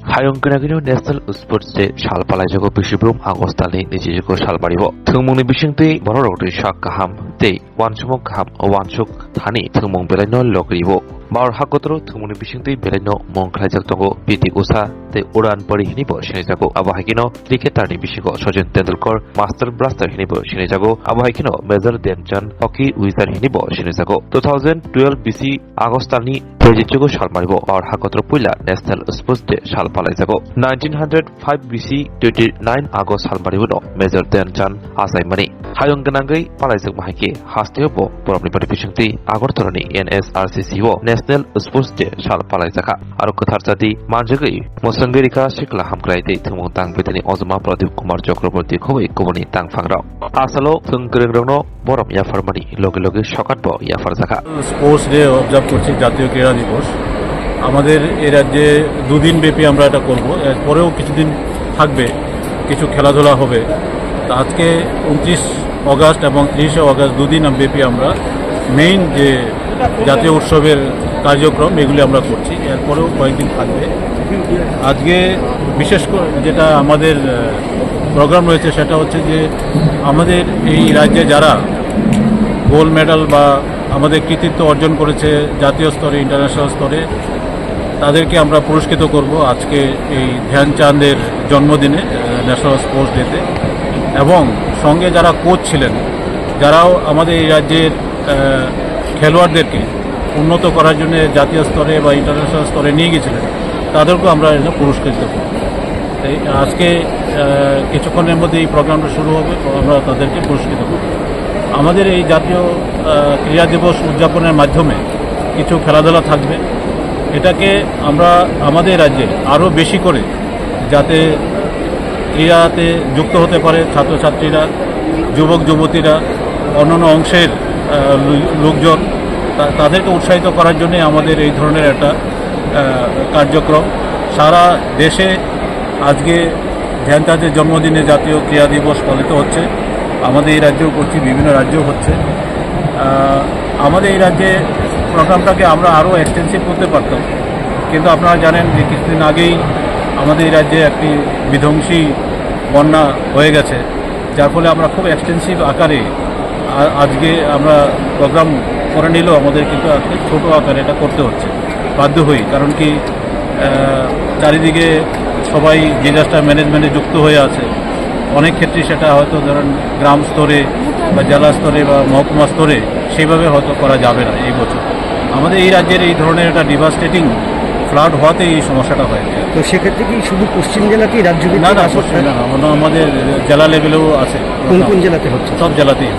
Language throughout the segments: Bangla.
Hayong Ganagino National Sports Day Shalpalai Jago Bishopum Agostali Nijigo Shalbaribo. Tumuni Bishingti Boroti Shak Kaham Day Wanchumok Kaham Wanchuk Tani Tumong Beleno Lokribo. Bar Hakotro Tumuni Bishingti Beleno Monklajato Piti Usa the Uran Pari Hinibo Shinizago Abahikino Liketani Bishigo Sojan Tendulkor Master Blaster Hinibo Shinizago Abahikino Major Demchan Hockey Wizard Hinibo Shinizago 2012 BC Agostani Projigo Shalmaribo or Hakotro Pula National Sports Day Shalpalaizago 1905 BC 29 August Halmaribuno Major Demchan Asai Mani Hayong Ganangai Palaizak Mahiki Hastiobo Probably Participation Agortoroni NSRCCO National Sports Day Shalpalaizaka Arukatarjadi Manjagi Mosangerika Shikla Hamkraide Tumutang Bitani Ozma Pradeep Kumar Chakraborty Koi Kumani Tang Fangra Asalo Tungrano Borom Yafarmani Logi Shokatbo Yafarzaka Sports Day observe করছি জাতীয় ক্রীড়া দিবস আমাদের এই রাজ্যে দুদিন ব্যাপী আমরা এটা করব এরপরেও কিছুদিন থাকবে কিছু খেলাধুলা হবে আজকে 29 আগস্ট এবং 30 আগস্ট দুদিন ব্যাপী আমরা মেইন যে জাতীয় উৎসবের কার্যক্রম এগুলি আমরা করছি এরপরেও কয়েকদিন থাকবে আজকে বিশেষ করে যেটা আমাদের প্রোগ্রাম রয়েছে সেটা হচ্ছে যে আমাদের এই রাজ্যে যারা গোল্ড মেডাল বা আমাদের কৃতিত্ব অর্জন করেছে জাতীয় স্তরে ইন্টারন্যাশনাল স্তরে তাদেরকে আমরা পুরস্কৃত করব আজকে এই ধ্যানচাঁদের জন্মদিনে ন্যাশনাল স্পোর্টস ডেতে এবং সঙ্গে যারা কোচ ছিলেন যারাও আমাদের এই রাজ্যের খেলোয়াড়দেরকে উন্নত করার জন্য জাতীয় স্তরে বা ইন্টারন্যাশনাল স্তরে নিয়ে গেছিলেন তাদেরকেও আমরা পুরস্কৃত করব আজকে কিছুক্ষণের মধ্যে এই প্রোগ্রামটা শুরু হবে আমরা তাদেরকে পুরস্কৃত করব আমাদের এই জাতীয় ক্রীড়া দিবস উদযাপনের মাধ্যমে কিছু খেলাধুলা থাকবে এটাকে আমরা আমাদের রাজ্যে আরও বেশি করে যাতে ক্রীড়াতে যুক্ত হতে পারে ছাত্রছাত্রীরা যুবক যুবতীরা অন্যান্য অংশের লোকজন তাদেরকে উৎসাহিত করার জন্য আমাদের এই ধরনের একটা কার্যক্রম সারা দেশে আজকে ধ্যানচাঁদের জন্মদিনে জাতীয় ক্রীড়া দিবস পালিত হচ্ছে আমাদের এই রাজ্যেও করছি বিভিন্ন রাজ্যেও হচ্ছে আমাদের এই রাজ্যে প্রোগ্রামটাকে আমরা আরও এক্সটেন্সিভ করতে পারতাম কিন্তু আপনারা জানেন যে কিছুদিন আগেই আমাদের এই রাজ্যে একটি বিধ্বংসী বন্যা হয়ে গেছে যার ফলে আমরা খুব এক্সটেন্সিভ আকারে আজকে আমরা প্রোগ্রাম করে নিলেও আমাদের কিন্তু আজকে ছোটো আকারে এটা করতে হচ্ছে বাধ্য হই কারণ কি চারিদিকে সবাই ডিজাস্টার ম্যানেজমেন্টে যুক্ত হয়ে আছে অনেক ক্ষেত্রে সেটা হয়তো ধরেন গ্রাম স্তরে বা জেলা স্তরে বা মহকুমা স্তরে সেইভাবে হয়তো করা যাবে না এই বছর আমাদের এই রাজ্যের এই ধরনের একটা ডিভাস্টেটিং ফ্লাড হওয়াতে এই সমস্যাটা হয় তো সেক্ষেত্রে কি শুধু পশ্চিম জেলাতেই রাজ্য না আমাদের জেলা লেভেলেও আছে কোন কোন জেলাতে হচ্ছে সব জেলাতেই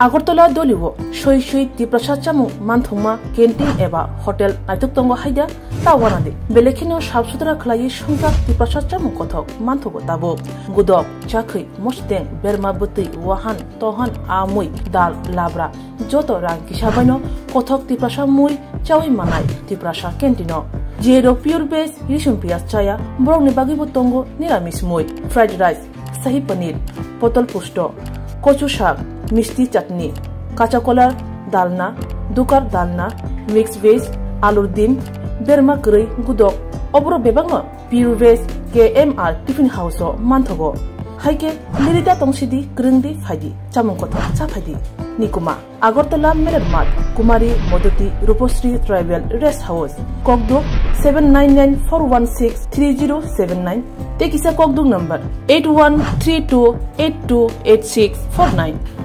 আগরতলা দলিও সই সই টিপ্রাসাদ চামু মানথুংমা কেন্টিন এবা হোটেল নাইতুকতঙ্গ হাইদা তাওয়ানাদে বেলেখিনো সাফসুতরা খলাই সংকা টিপ্রাসাদ চামু কথক মানথুগো তাবো গুদক চাখৈ মস্তেং বেরমা বতৈ ওয়াহান তহান আমুই দাল লাব্রা যত রাং কিসাবাইনো কথক টিপ্রাসা মুই চাউই মানাই টিপ্রাসা কেন্টিনো জিরো পিওর বেস রিসুম পিয়াজ চায়া বরংনি বাগিবো তঙ্গ নিরামিষ মুই ফ্রাইড রাইস শাহী পনির পটল পুষ্ট কচু শাক মিষ্টি চাটনি কাঁচা কলার ডালনা দুকার ডালনা মিক্স ভেজ আলুর ডিম বেরমা গৈ গুদক অবর বেবাং pure veg KMR tiffin house মানথগো হাইকে লিরিদা তংসিদি গ্রিংদি ফাইদি চামং কথা চা ফাইদি নিকুমা আগরতলা মেরের মাঠ কুমারী মদতি রূপশ্রী ট্রাইবেল রেস্ট হাউস ককদুক 7994163079 টেকিসা ককদুক নাম্বার 8132828649